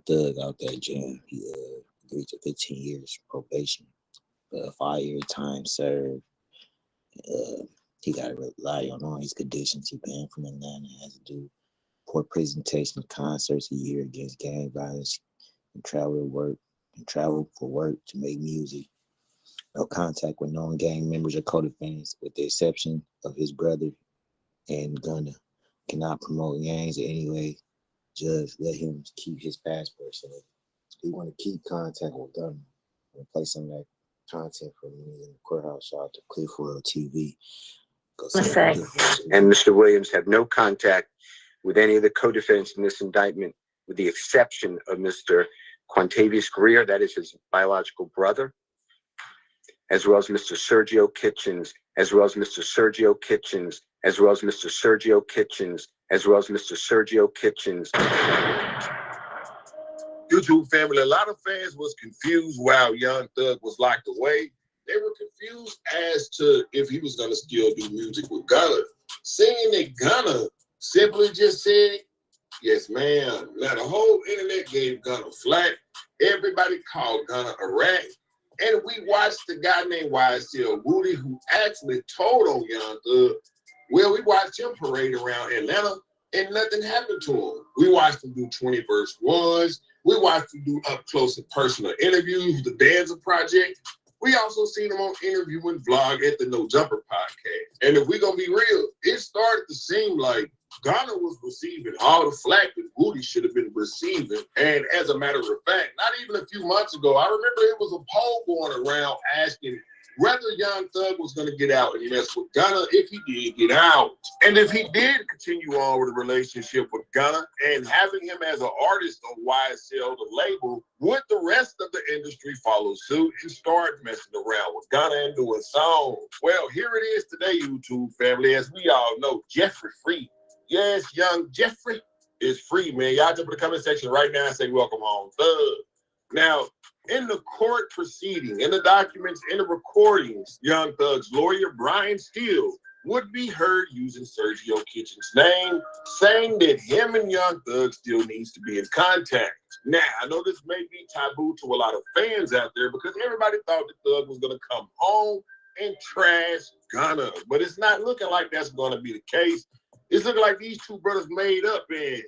Thug out that jam. He agreed to 15 years probation, 5-year time served. He got to rely on all these conditions. He banned from Atlanta. Has to do poor presentation of concerts a year against gang violence, and travel for work to make music. No contact with known gang members or co-defendants, with the exception of his brother and Gunna. Cannot promote gangs in any way. Judge let him keep his passport. So he want to keep contact with Gunna and play some of that content for me in the courthouse. Shout out to Cliffworld TV. And Mr. Williams had no contact with any of the co-defendants in this indictment, with the exception of Mr. Quantavious Greer, that is his biological brother, as well as Mr. Sergio Kitchens, as well as Mr. Sergio Kitchens, as well as Mr. Sergio Kitchens, as well as Mr. Sergio Kitchens. YouTube family, a lot of fans was confused while Young Thug was locked away. They were confused as to if he was going to still do music with Gunna. Seeing that Gunna simply just said, yes, ma'am. Now, the whole internet gave Gunna flack. Everybody called Gunna a rat. And we watched the guy named YSL Woody, who actually told on Young Thug. Well, we watched him parade around Atlanta, and nothing happened to him. We watched him do 20-verse ones. We watched him do up-close and personal interviews, the Danza Project. We also seen him on interviewing vlog at the No Jumper podcast. And if we're going to be real, it started to seem like Gunna was receiving all the flack that Woody should have been receiving. And as a matter of fact, not even a few months ago, I remember it was a poll going around asking whether Young Thug was going to get out and mess with Gunna if he did get out. And if he did continue on with a relationship with Gunna and having him as an artist on YSL, the label, would the rest of the industry follow suit and start messing around with Gunna and doing songs? Well, here it is today, YouTube family. As we all know, Jeffrey free. Yes, young Jeffrey is free, man. Y'all jump in the comment section right now and say, welcome home, Thug. Now, in the court proceeding, in the documents, in the recordings, Young Thug's lawyer, Brian Steele, would be heard using Sergio Kitchens' name, saying that him and Young Thug still needs to be in contact. Now, I know this may be taboo to a lot of fans out there because everybody thought that Thug was going to come home and trash Gunna, but it's not looking like that's going to be the case. It's looking like these two brothers made up and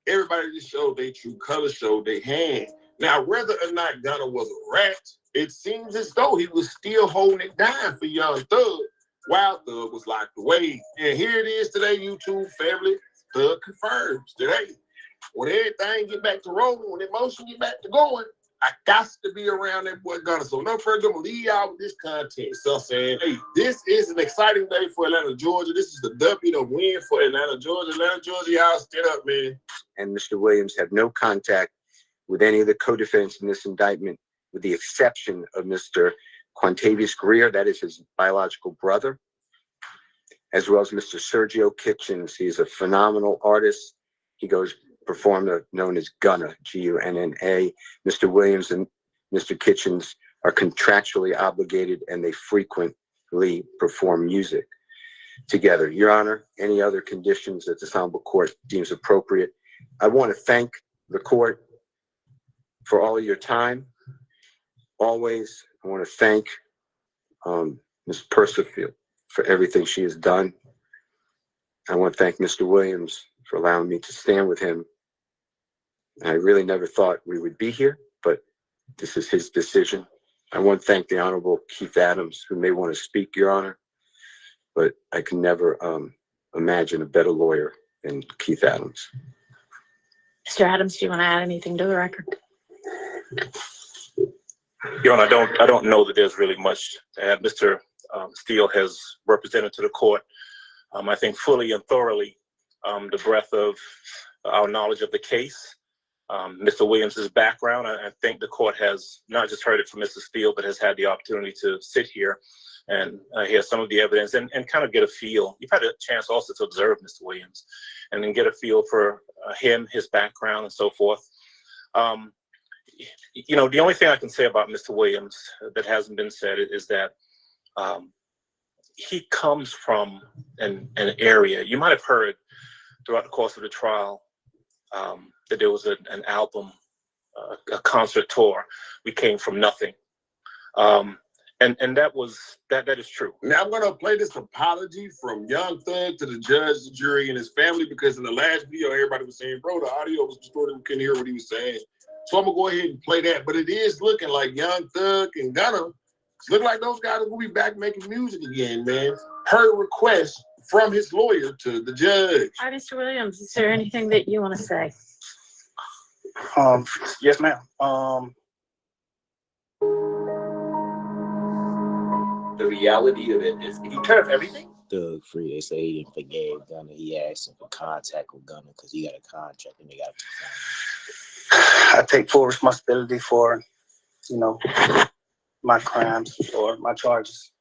everybody just showed their true colors, showed their hand. Now, whether or not Gunna was a rat, it seems as though he was still holding it down for Young Thug while Thug was locked away. And here it is today, YouTube family. Thug confirms today. When everything get back to rolling, when emotion get back to going, I got to be around that boy Gunna. So no further, I'm going to leave y'all with this content. So saying, hey, this is an exciting day for Atlanta, Georgia. This is the W, the win for Atlanta, Georgia. Atlanta, Georgia, y'all stand up, man. And Mr. Williams had no contact with any of the co-defendants in this indictment, with the exception of Mr. Quantavious Greer, that is his biological brother, as well as Mr. Sergio Kitchens. He's a phenomenal artist. He goes performed known as Gunna, G-U-N-N-A. Mr. Williams and Mr. Kitchens are contractually obligated, and they frequently perform music together. Your Honor, any other conditions that this honorable court deems appropriate? I want to thank the court for all of your time. Always, I want to thank Ms. Percival for everything she has done. I want to thank Mr. Williams for allowing me to stand with him. I really never thought we would be here, but this is his decision. I want to thank the Honorable Keith Adams, who may want to speak, Your Honor, but I can never imagine a better lawyer than Keith Adams. Mr. Adams, do you want to add anything to the record? Your Honor, I don't know that there's really much to add. Mr. Steele has represented to the court, I think fully and thoroughly, the breadth of our knowledge of the case. Mr. Williams' background, I think the court has not just heard it from Mr. Steele, but has had the opportunity to sit here and hear some of the evidence and kind of get a feel. You've had a chance also to observe Mr. Williams and then get a feel for him, his background, and so forth. You know, the only thing I can say about Mr. Williams that hasn't been said is that he comes from an area. You might have heard throughout the course of the trial that there was an album a concert tour. We came from nothing. And that is true. Now I'm gonna play this apology from Young Thug to the judge, the jury, and his family, because in the last video, everybody was saying, bro, the audio was distorted, we couldn't hear what he was saying. So I'm gonna go ahead and play that. But it is looking like Young Thug and Gunna, look like those guys will be back making music again, man. Per request from his lawyer to the judge. Hi, Mr. Williams. Is there anything that you want to say? Yes, ma'am. The reality of it is, he turned up everything. Thug free. They say he didn't forgive Gunna. He asked him for contact with Gunna because he got a contract and they got. I take full responsibility for, my crimes or my charges.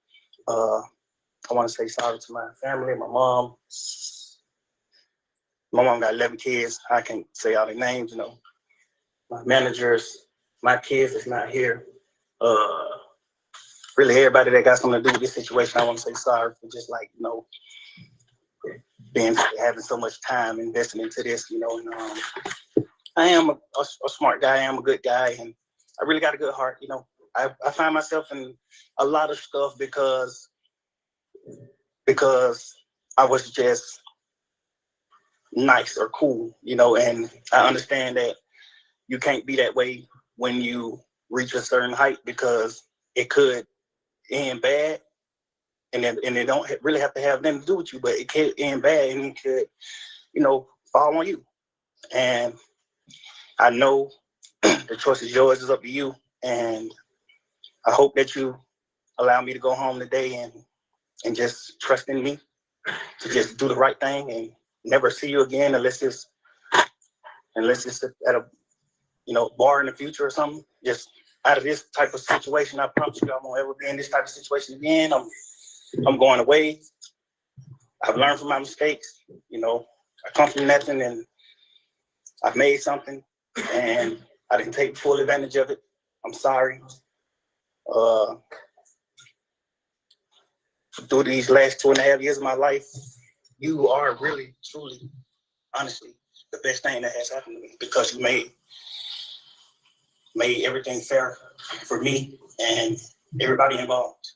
I want to say sorry to my family, my mom. My mom got 11 kids. I can't say all their names, My managers, my kids that's not here. Really, everybody that got something to do with this situation, I want to say sorry for just having so much time investing into this, And, I am a smart guy. I am a good guy, and I really got a good heart. I find myself in a lot of stuff because I was just nice or cool, and I understand that you can't be that way when you reach a certain height, because it could end bad, and it don't really have to have nothing to do with you, but it could end bad, and it could, fall on you. And I know the choice is yours, it's up to you, and I hope that you allow me to go home today and just trust in me to just do the right thing and never see you again unless it's at a bar in the future or something. Just out of this type of situation, I promise you I won't ever be in this type of situation again. I'm going away. I've learned from my mistakes. I come from nothing and I've made something, and I didn't take full advantage of it. I'm sorry. Through these last 2.5 years of my life, you are really, truly, honestly, the best thing that has happened to me, because you made everything fair for me and everybody involved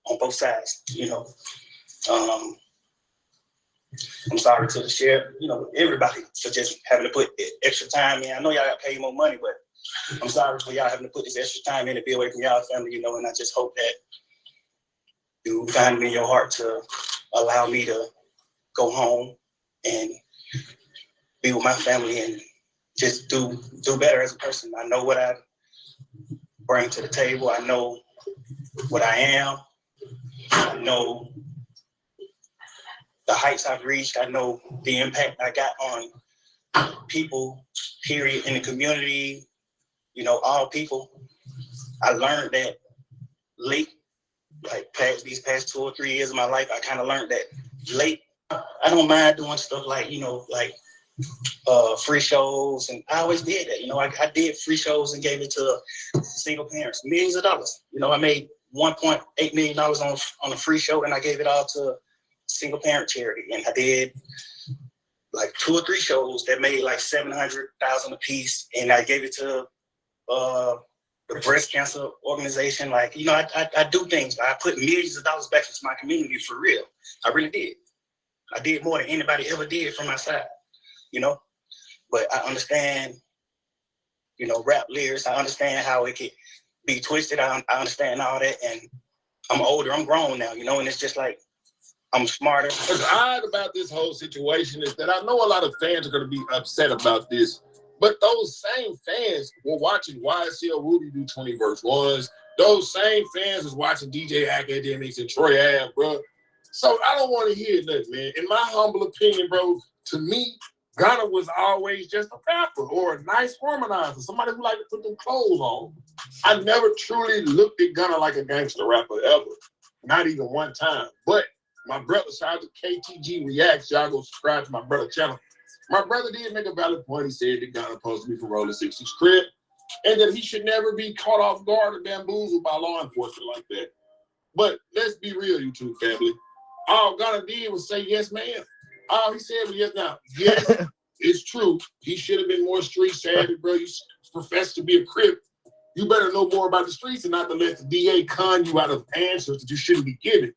on both sides. I'm sorry to the sheriff, everybody, for just having to put extra time in. I know y'all got to pay more money, but I'm sorry for y'all having to put this extra time in to be away from y'all family, and I just hope that you find it in your heart to allow me to go home and be with my family and just do better as a person. I know what I bring to the table. I know what I am. I know the heights I've reached. I know the impact I got on people, period, in the community, all people. I learned that late, these past 2 or 3 years of my life, I kind of learned that late. I don't mind doing stuff like free shows, and I always did that. I did free shows and gave it to single parents, millions of dollars. I made $1.8 million on a free show, and I gave it all to single parent charity. And I did 2 or 3 shows that made $700,000 a piece, and I gave it to the breast cancer organization. I do things. I put millions of dollars back into my community for real. I really did. I did more than anybody ever did from my side, But I understand, rap lyrics. I understand how it could be twisted. I understand all that, and I'm older. I'm grown now, and it's just I'm smarter. What's odd about this whole situation is that I know a lot of fans are going to be upset about this, but those same fans were watching YSL Rudy do 20 verse ones. Those same fans was watching DJ Academics and Troy Ave, bro. So I don't want to hear nothing, man. In my humble opinion, bro, to me, Gunna was always just a rapper or a nice harmonizer, somebody who liked to put them clothes on. I never truly looked at Gunna like a gangster rapper ever, not even one time. But my brother, shout out to KTG Reacts. Y'all go subscribe to my brother's channel. My brother did make a valid point. He said that Gunna supposed to be from Rolling 60's crib, and that he should never be caught off guard or bamboozled by law enforcement like that. But let's be real, YouTube family. All Gunna did was say, yes, ma'am. All he said was, yes, now. Yes, it's true. He should have been more street savvy, bro. You profess to be a Crip, you better know more about the streets and not to let the DA con you out of answers that you shouldn't be giving.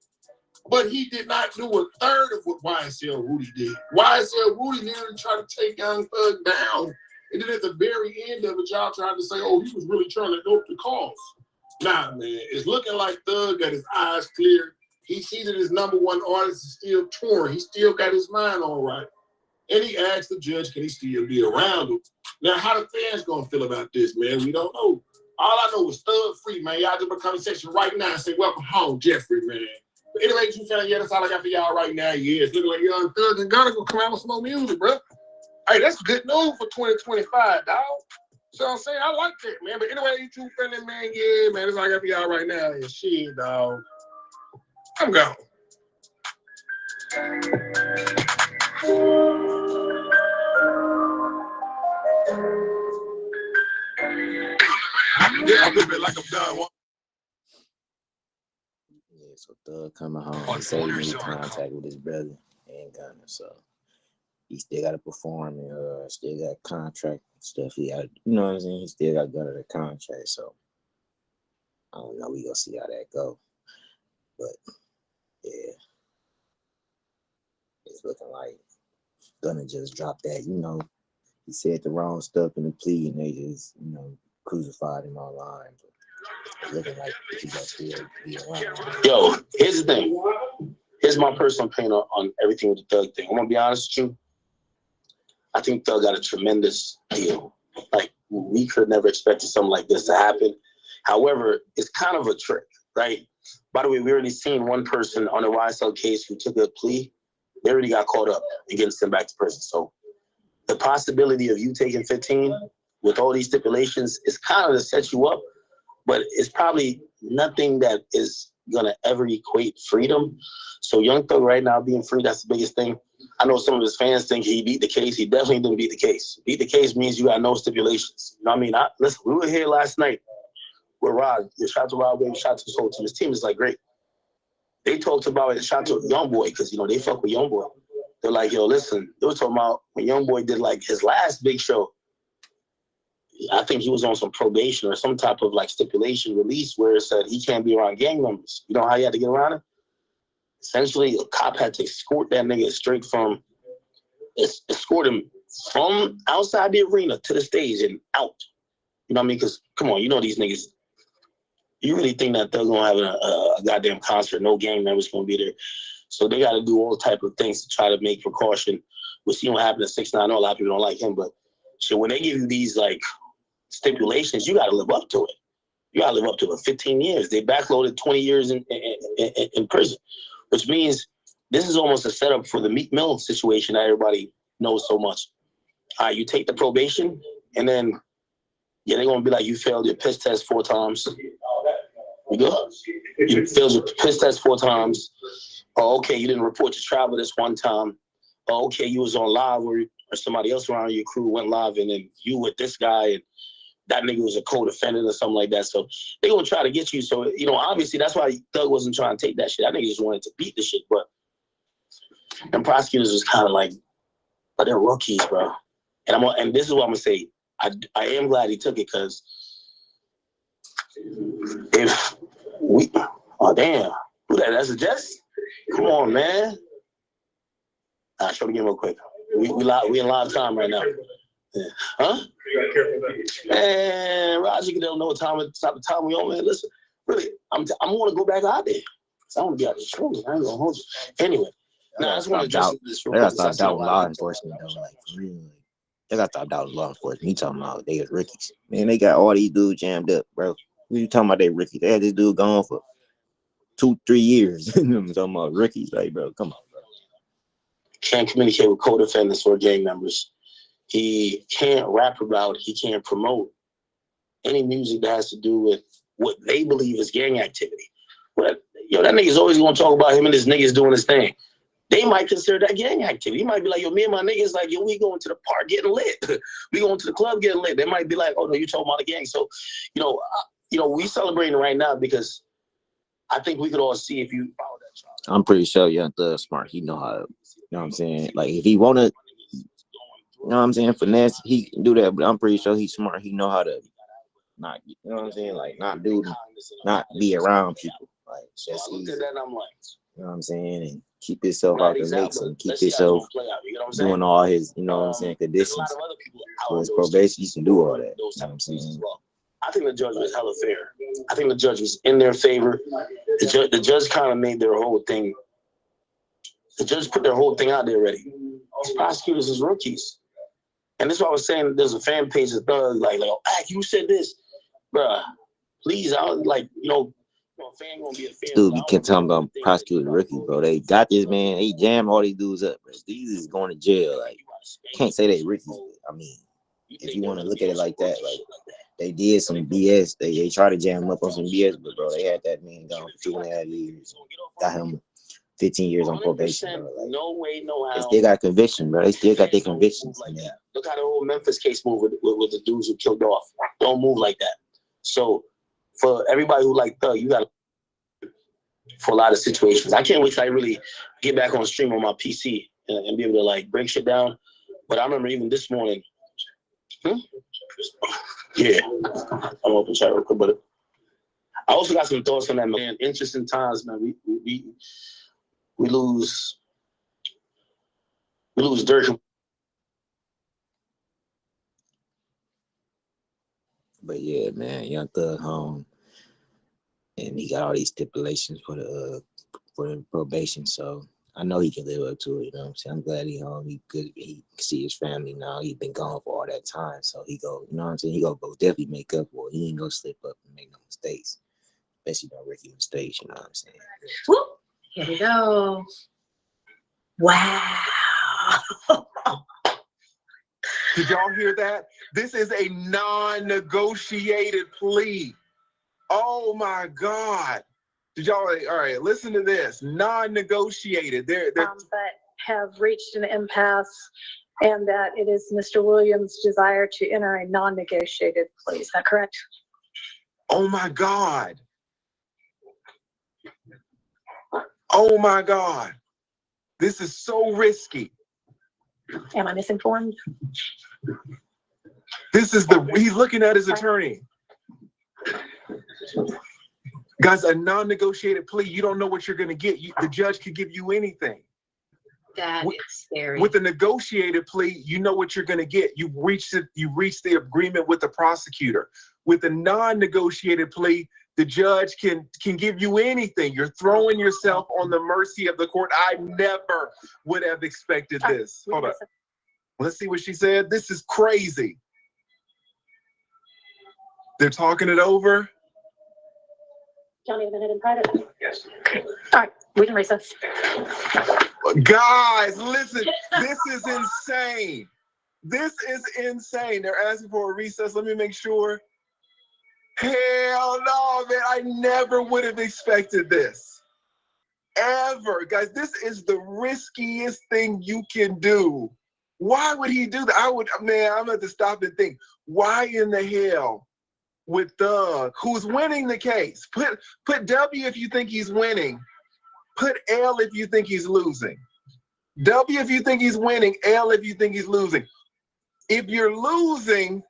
But he did not do a third of what YSL Rudy did. YSL Rudy literally tried to take Young Thug down. And then at the very end of it, y'all tried to say, oh, he was really trying to dope the cause. Nah, man, it's looking like Thug got his eyes clear. He sees that his #1 artist is still touring. He still got his mind all right. And he asked the judge, can he still be around him? Now, how the fans gonna feel about this, man? We don't know. All I know is Thug free, man. Y'all just become a section right now and say, welcome home, Jeffrey, man. But anyway, you feeling, yeah, that's all I got for y'all right now. Yeah, it's looking like Young Thug and Gunna gonna come out with some more music, bro. Hey, that's good news for 2025, dog. So I'm saying, I like that, man. But anyway, you two feeling, man, yeah, man, that's all I got for y'all right now. And shit, dog. I'm gone. Yeah, a little bit like I'm done. Yeah, so Thug coming home. He said he made contact with his brother and Gunna, so he still got to perform and still got contract stuff. He got, you know what I'm saying? He still got Gunna the contract, so I don't know. We gonna see how that go, but yeah, it's looking like Gunna just dropped that. You know, he said the wrong stuff in the plea, and they just, you know, crucified him online. But it's looking like he gonna still be around. Yo, here's the thing. Here's my personal opinion on everything with the Thug thing. I'm gonna be honest with you. I think Thug got a tremendous deal. Like, we could never expected something like this to happen. However, it's kind of a trick, right? By the way, we already seen one person on the YSL case who took a plea. They already got caught up and getting sent back to prison. So the possibility of you taking 15 with all these stipulations is kind of to set you up, but it's probably nothing that is gonna ever equate freedom. So Young Thug right now being free, that's the biggest thing. I know some of his fans think he beat the case. He definitely didn't beat the case. Beat the case means you got no stipulations. You know what I mean? Listen, we were here last night with Rod. Shout out to Rod Wave, shout out to his whole team. His team is like great. They talked about it, shout out to Youngboy, because, you know, they fuck with Youngboy. They're like, yo, listen, they were talking about when Youngboy did like his last big show. I think he was on some probation or some type of like stipulation release where it said he can't be around gang members. You know how he had to get around it? Essentially, a cop had to escort that nigga straight from, escort him from outside the arena to the stage and out. You know what I mean? Because, come on, you know these niggas. You really think that they're going to have a goddamn concert, no gang members going to be there. So they got to do all type of things to try to make precaution. We'll see what happens at 6ix9ine. I know a lot of people don't like him, but so when they give you these, like, stipulations, you got to live up to it. You got to live up to it. 15 years. They backloaded 20 years in prison, which means this is almost a setup for the Meek Mill situation that everybody knows so much. You take the probation, and then, yeah, they're going to be like, you failed your piss test 4 times. You good? You failed your piss test 4 times. Oh, okay, you didn't report your travel this one time. Oh, okay, you was on live or somebody else around your crew went live, and then you with this guy, and that nigga was a co-defendant or something like that. So they gonna try to get you. So, you know, obviously that's why Thug wasn't trying to take that shit. That nigga just wanted to beat the shit. But and prosecutors was kind of like, but they're rookies, bro. And this is what I'm gonna say. I am glad he took it, because if we, oh damn, who that? That's a Jess. Come on, man. Show me again real quick. We in live time right now. Yeah. Huh? Man, Roger, you don't know what time we on, man. Listen, really, I'm going to go back out there. I want to be out the show. I ain't gonna hold you. Anyway, I just want to address this real quick. They gotta stop doubting law enforcement though, like for real. They gotta stop doubting law enforcement. You talking about they was rookies. Man, they got all these dudes jammed up, bro. What you talking about they rookies? They had this dude gone for 2-3 years. I'm talking about rookies, like, bro, come on, bro. Can't communicate with co-defendants or gang members. He can't rap about, he can't promote any music that has to do with what they believe is gang activity. But, yo, that nigga's always gonna talk about him and his niggas doing his thing. They might consider that gang activity. He might be like, yo, me and my niggas, like, yo, we going to the park getting lit. We going to the club getting lit. They might be like, oh, no, you talking about the gang. So, you know, we celebrating right now because I think we could all see if you follow that child. I'm pretty sure Young Thug smart. He know how to, you know what I'm saying? Like, if he wanna you know what I'm saying, finesse. He can do that, but I'm pretty sure he's smart. He know how to not, you know what I'm saying, like not be around people. Like just easy. You know what I'm saying, and keep himself out the mix and keep himself doing all his, you know what I'm saying, conditions for his probation. He can do all that. You know what I'm saying. I think the judge was hella fair. I think the judge was in their favor. The judge kind of made their whole thing. The judge put their whole thing out there already. These prosecutors is rookies. And that's why I was saying there's a fan page of thugs like, oh, you said this. Bruh, please, I was like, a fan gonna be a fan. Dude, we kept talking about prosecutor rookie, bro. They got this man. They jam all these dudes up, bro. These is going to jail. Like, can't say they rookies. I mean, if you want to look at it like that, like they did some BS. They tried to jam him up on some BS, but bro, they had that man gone for 2.5 years. Got him 15 years on probation, bro. Like, no way, no how. They still got conviction, bro. They still got their convictions. Like that. Look how the whole Memphis case moved with the dudes who killed off. Don't move like that. So for everybody who like Thug, you got for a lot of situations. I can't wait till I really get back on stream on my PC and be able to like break shit down. But I remember even this morning. Yeah, I'm open chat real quick, but I also got some thoughts on that, man. Interesting times, man. We lose Dirk. But yeah, man, Young Thug home, and he got all these stipulations for the probation. So I know he can live up to it. You know what I'm saying? I'm glad he home. He can see his family now. He's been gone for all that time, so he go. You know what I'm saying? He go definitely make up for it. He ain't gonna slip up and make no mistakes, especially no Ricky mistakes. You know what I'm saying? Whoop. Here we go. Wow. Did y'all hear that? This is a non-negotiated plea. Oh my God. Did y'all, all right, listen to this. Non-negotiated. They're but have reached an impasse, and that it is Mr. Williams' desire to enter a non-negotiated plea. Is that correct? Oh my God. Oh my God. This is so risky. Am I misinformed? He's looking at his attorney. Guys, a non-negotiated plea, you don't know what you're going to get. The judge could give you anything. That is scary. With a negotiated plea, you know what you're going to get. You've reached the agreement with the prosecutor. With a non-negotiated plea, the judge can give you anything. You're throwing yourself on the mercy of the court. I never would have expected this. Hold on. Let's see what she said. This is crazy. They're talking it over. Johnny, a minute in private. Yes. All right, we can recess. Guys, listen, this is insane. This is insane. They're asking for a recess. Let me make sure. Hell no, man. I never would have expected this. Ever. Guys, this is the riskiest thing you can do. Why would he do that? I'm going to have to stop and think. Why in the hell would Thug, who's winning the case, put W if you think he's winning, put L if you think he's losing. W if you think he's winning, L if you think he's losing. If you're losing,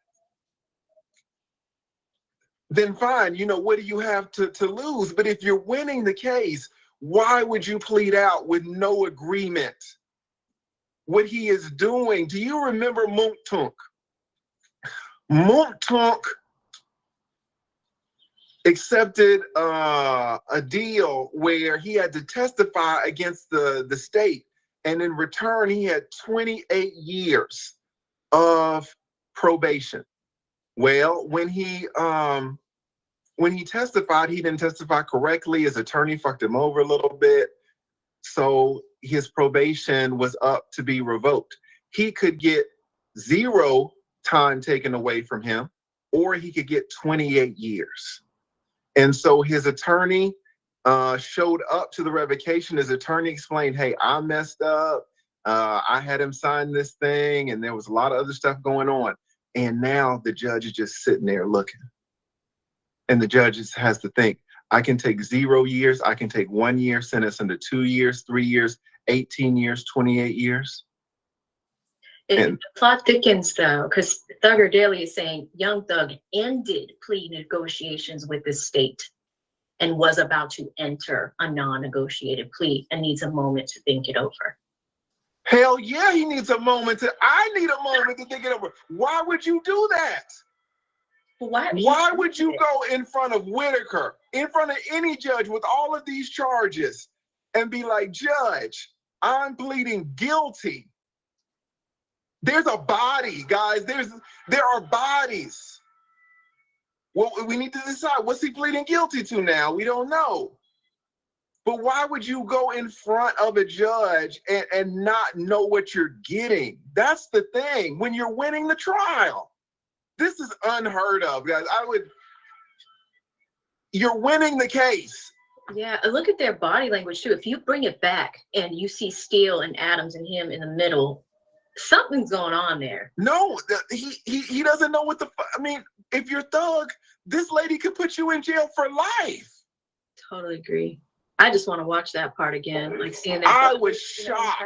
then fine, what do you have to lose? But if you're winning the case, why would you plead out with no agreement? What he is doing, do you remember Moontunk? Moontunk accepted a deal where he had to testify against the state, and in return he had 28 years of probation. Well, when he testified, he didn't testify correctly. His attorney fucked him over a little bit, so his probation was up to be revoked. He could get 0 time taken away from him, or he could get 28 years. And so his attorney showed up to the revocation. His attorney explained, hey, I messed up. I had him sign this thing, and there was a lot of other stuff going on. And now the judge is just sitting there looking. And the judge has to think, I can take 0 years. I can take 1 year, sentence into 2 years, 3 years, 18 years, 28 years. The plot thickens though, because Thugger Daily is saying Young Thug ended plea negotiations with the state and was about to enter a non-negotiated plea and needs a moment to think it over. Hell yeah, he needs a moment to. I need a moment to think it over. Why would you do that? Why would you go in front of Whitaker, in front of any judge with all of these charges, and be like, Judge, I'm pleading guilty. There's a body, guys. There are bodies. Well, we need to decide what's he pleading guilty to now. We don't know. But why would you go in front of a judge and not know what you're getting? That's the thing. When you're winning the trial, this is unheard of, guys. You're winning the case. Yeah, look at their body language too. If you bring it back and you see Steele and Adams and him in the middle, something's going on there. No, he doesn't know what I mean, if you're Thug, this lady could put you in jail for life. Totally agree. I just want to watch that part again, like seeing that. I was shocked.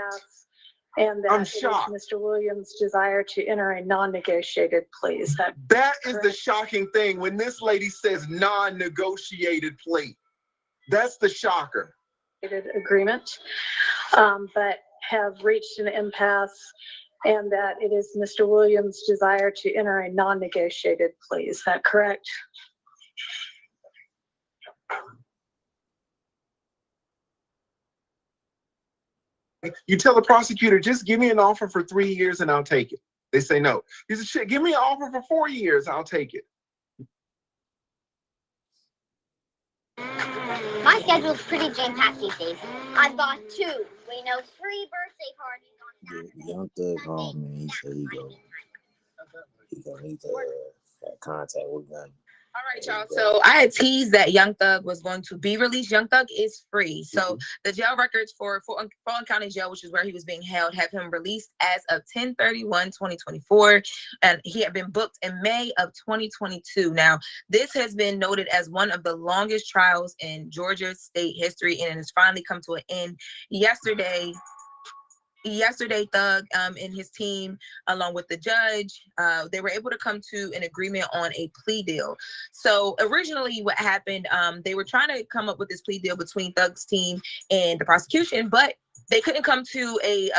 And that I'm it is shocked. Mr. Williams' desire to enter a non-negotiated plea. Is that is the shocking thing when this lady says non-negotiated plea. That's the shocker. Agreement, but have reached an impasse, and that it is Mr. Williams' desire to enter a non-negotiated plea. Is that correct? You tell the prosecutor, just give me an offer for 3 years and I'll take it. They say no. He said, shit, give me an offer for 4 years, I'll take it. My schedule's pretty jam-packed these days. I've got 2, we know, 3 birthday parties on Young Thug home, man. He said he need to have contact with Gunna. All right, y'all. So I had teased that Young Thug was going to be released. Young Thug is free. So the jail records for Fulton County Jail, which is where he was being held, have him released as of 10/31/2024. And he had been booked in May of 2022. Now, this has been noted as one of the longest trials in Georgia state history, and it has finally come to an end yesterday. Thug and his team, along with the judge, they were able to come to an agreement on a plea deal. So originally what happened, they were trying to come up with this plea deal between Thug's team and the prosecution, but they couldn't come to a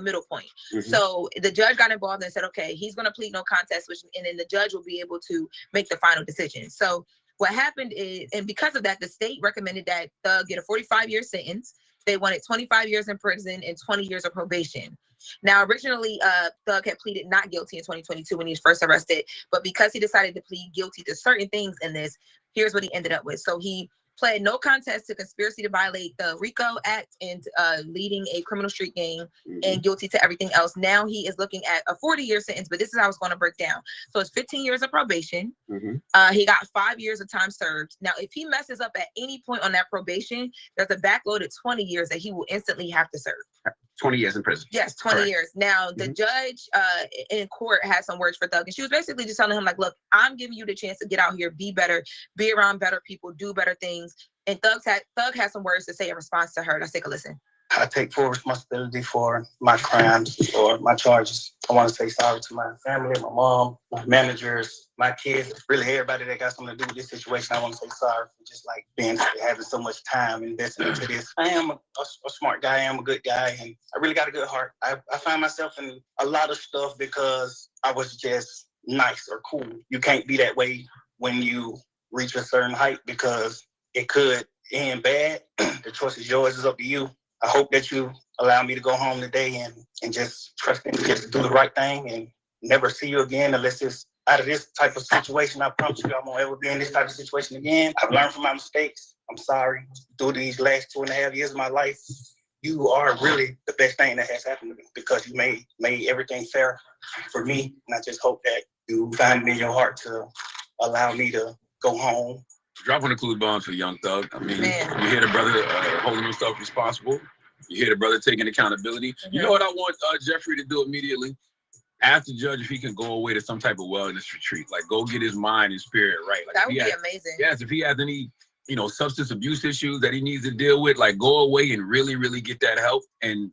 middle point. So the judge got involved and said, okay, he's going to plead no contest, and then the judge will be able to make the final decision. So what happened is, and because of that, the state recommended that Thug get a 45-year sentence. They wanted 25 years in prison and 20 years of probation. Now, originally, Thug had pleaded not guilty in 2022 when he was first arrested, but because he decided to plead guilty to certain things in this, here's what he ended up with. So he pled no contest to conspiracy to violate the RICO Act and leading a criminal street gang, and guilty to everything else. Now he is looking at a 40-year sentence, but this is how it's going to break down. So it's 15 years of probation. He got 5 years of time served. Now, if he messes up at any point on that probation, there's a backloaded 20 years that he will instantly have to serve. 20 years in prison. Yes, 20 years. Now, the judge in court had some words for Thug, and she was basically just telling him, like, look, I'm giving you the chance to get out here, be better, be around better people, do better things. And Thug had some words to say in response to her. Let's take a listen. I take full responsibility for my crimes or my charges. I want to say sorry to my family, my mom, my managers, my kids, really everybody that got something to do with this situation. I want to say sorry for just like having so much time invested into this. I am a smart guy. I am a good guy, and I really got a good heart. I find myself in a lot of stuff because I was just nice or cool. You can't be that way when you reach a certain height because it could end bad. The choice is yours. It's up to you. I hope that you allow me to go home today and just trust me to just do the right thing and never see you again unless it's out of this type of situation. I promise you I won't ever be in this type of situation again. I've learned from my mistakes. I'm sorry. Through these last 2.5 years of my life, you are really the best thing that has happened to me because you made everything fair for me. And I just hope that you find it in your heart to allow me to go home. Dropping the clue bombs for Young Thug. I mean, you hear the brother holding himself responsible. You hear the brother taking accountability. You know what I want Jeffrey to do immediately? Ask the judge if he can go away to some type of wellness retreat. Like, go get his mind and spirit right. Like, that would be amazing. Yes, if he has any, substance abuse issues that he needs to deal with, like, go away and really, really get that help and,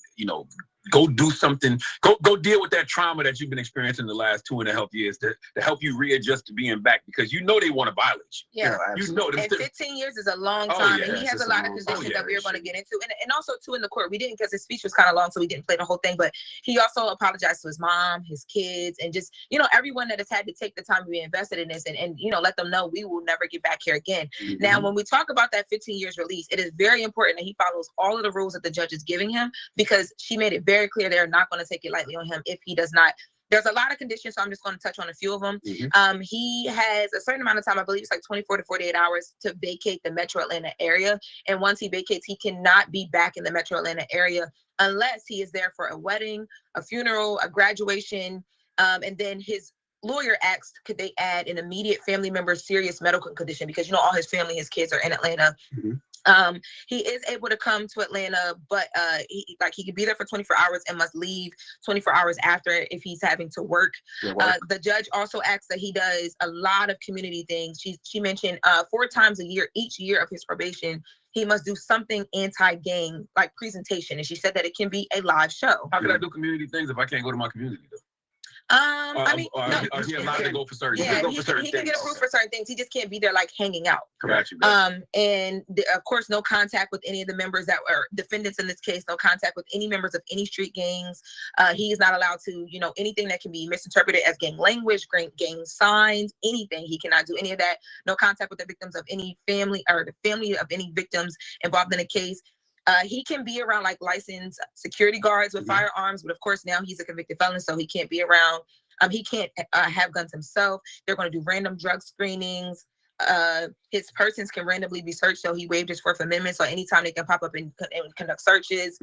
go do something. Go deal with that trauma that you've been experiencing the last 2.5 years to help you readjust to being back, because you know they want to violate you. Yeah, you know. And 15 years is a long time, and he has a lot of conditions that we are going to get into, and also too in the court we didn't, because his speech was kind of long, so we didn't play the whole thing. But he also apologized to his mom, his kids, and just everyone that has had to take the time to be invested in this, and let them know we will never get back here again. Now, when we talk about that 15 years release, it is very important that he follows all of the rules that the judge is giving him, because she made it very clear they're not going to take it lightly on him if he does not. There's a lot of conditions, so I'm just going to touch on a few of them. He has a certain amount of time, I believe it's like 24 to 48 hours to vacate the Metro Atlanta area. And once he vacates, he cannot be back in the Metro Atlanta area unless he is there for a wedding, a funeral, a graduation, and then his lawyer asked, could they add an immediate family member's serious medical condition, because all his family, his kids are in Atlanta. He is able to come to Atlanta, but he can be there for 24 hours and must leave 24 hours after if he's having to work. The judge also asks that he does a lot of community things. She mentioned 4 times a year, each year of his probation, he must do something anti-gang, like presentation. And she said that it can be a live show. How can I do community things if I can't go to my community though? Is he allowed to go for certain? Yeah, he can get approved for certain things. He just can't be there like hanging out. Correct. And of course, no contact with any of the members that were defendants in this case. No contact with any members of any street gangs. He is not allowed to, anything that can be misinterpreted as gang language, gang signs, anything. He cannot do any of that. No contact with the victims of any family or the family of any victims involved in a case. He can be around like licensed security guards with firearms, but of course now he's a convicted felon, so he can't be around. He can't have guns himself. They're going to do random drug screenings. His persons can randomly be searched, so he waived his 4th Amendment, so anytime they can pop up and conduct searches.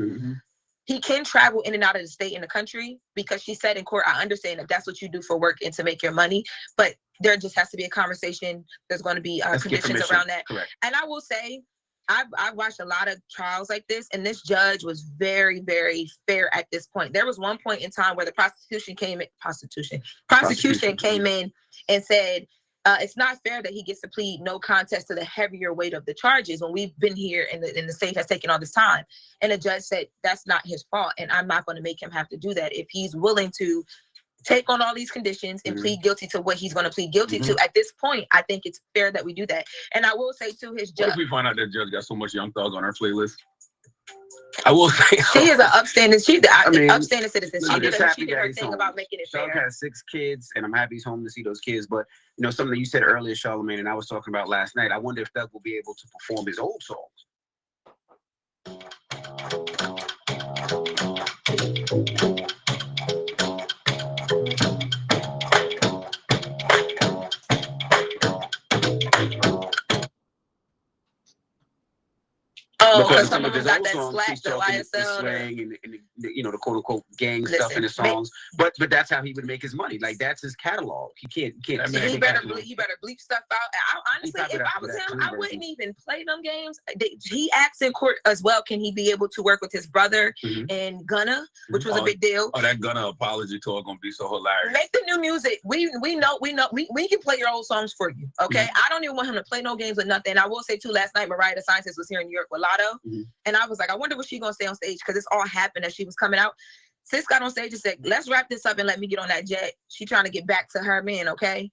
He can travel in and out of the state and the country, because she said in court, I understand that that's what you do for work and to make your money, but there just has to be a conversation. There's going to be conditions around that. Correct. And I will say, I've watched a lot of trials like this, and this judge was very, very fair at this point. There was one point in time where the prosecution came in and said, it's not fair that he gets to plead no contest to the heavier weight of the charges when we've been here and the state has taken all this time. And the judge said, that's not his fault, and I'm not going to make him have to do that. If he's willing to take on all these conditions and plead guilty to what he's going to plead guilty to at this point, I think it's fair that we do that. And I will say too, his judge. What if we find out that judge got so much Young Thug on her playlist? I will say she is an upstanding. Upstanding citizen. She did her thing home. about making it Shug fair. has 6 kids, and I'm happy he's home to see those kids. But something you said earlier, Charlamagne, and I was talking about last night. I wonder if Thug will be able to perform his old songs. Because some of his old songs, he's talking the slang and the quote unquote gang stuff in his songs. But that's how he would make his money. Like, that's his catalog. He can't. He better bleep stuff out. Honestly, if I was him, I wouldn't even play them games. He asked in court as well, can he be able to work with his brother and Gunna, which was a big deal. Oh, that Gunna apology tour gonna be so hilarious. Make the new music. We know we can play your old songs for you. Okay. I don't even want him to play no games with nothing. I will say too, last night Mariah the Scientist was here in New York with Lotto. And I was like, I wonder what she's gonna say on stage, because it's all happened as she was coming out. Sis got on stage and said, let's wrap this up and let me get on that jet. She trying to get back to her man, okay?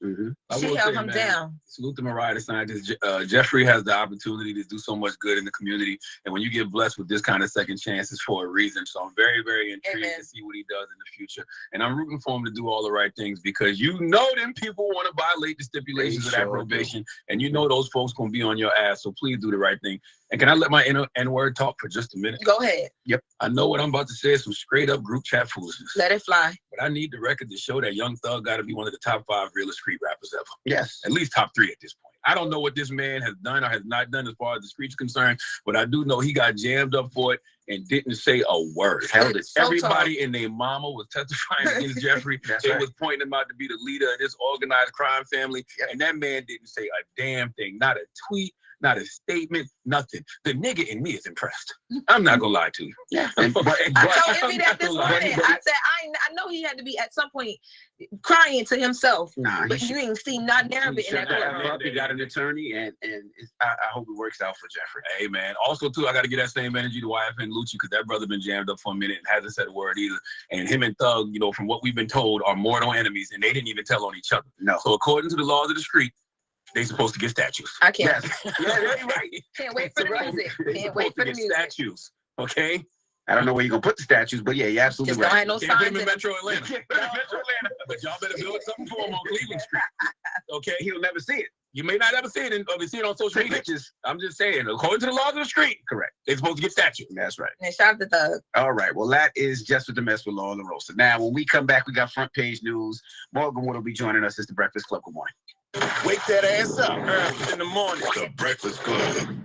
She held him down. Salute to Mariah the Scientist. Jeffrey has the opportunity to do so much good in the community. And when you get blessed with this kind of second chance, it's for a reason. So I'm very, very intrigued to see what he does in the future. And I'm rooting for him to do all the right things, because them people want to violate the stipulations of that probation. And those folks going to be on your ass. So please do the right thing. And can I let my N-word talk for just a minute? Go ahead. Yep. I know what I'm about to say is some straight up group chat foolishness. Let it fly. But I need the record to show that Young Thug got to be one of the top 5 realest street rappers ever. Yes. At least top 3 at this point. I don't know what this man has done or has not done as far as the street's concerned, but I do know he got jammed up for it and didn't say a word. Held it. Everybody and their mama was testifying against Jeffrey. They was pointing him out to be the leader of this organized crime family. And that man didn't say a damn thing. Not a tweet, not a statement, nothing. The nigga in me is impressed. I'm not gonna lie to you. Yeah. I told Ivy that this morning. I said, I know he had to be at some point crying to himself. Nah, but you ain't seen not there in that courtroom. He got an attorney, and I hope it works out for Jeffrey. Hey man. Also too, I got to get that same energy to YF and Lucci because that brother been jammed up for a minute and hasn't said a word either. And him and Thug, you know, from what we've been told, are mortal enemies, and they didn't even tell on each other. No. So according to the laws of the street, they supposed to get statues. I can't. Yes. Yeah, you're right. Can't wait for the music. Can't wait for the music. Statues. Okay. I don't know where you're gonna put the statues, but yeah, you're absolutely Just right. don't have no Can't put signs him in in Metro Atlanta. But y'all better build something for him on Cleveland Street. Okay. He'll never see it. You may not ever see it, or see it on social media. Pictures. I'm just saying, according to the laws of the street, Correct. they're supposed to get statues. That's right. And shout out to Thug. All right. Well, that is Just With the Mess with Law LaRosa. Now, when we come back, we got front page news. Morgan Wood will be joining us. It's the Breakfast Club. Good morning. Wake that ass up Early in the morning. The Breakfast Club.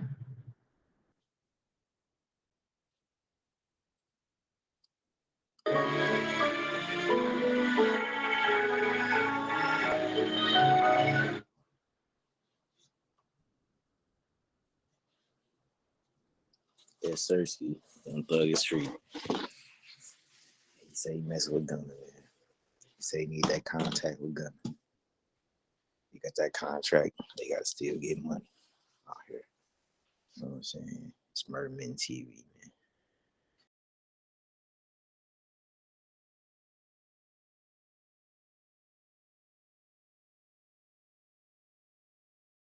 Yes, Sirski, on Thug Street. He say he messing with Gunna, man. He say he need that contact with Gunna. He got that contract. They gotta still get money out here. You know what I'm saying? It's Murderman TV,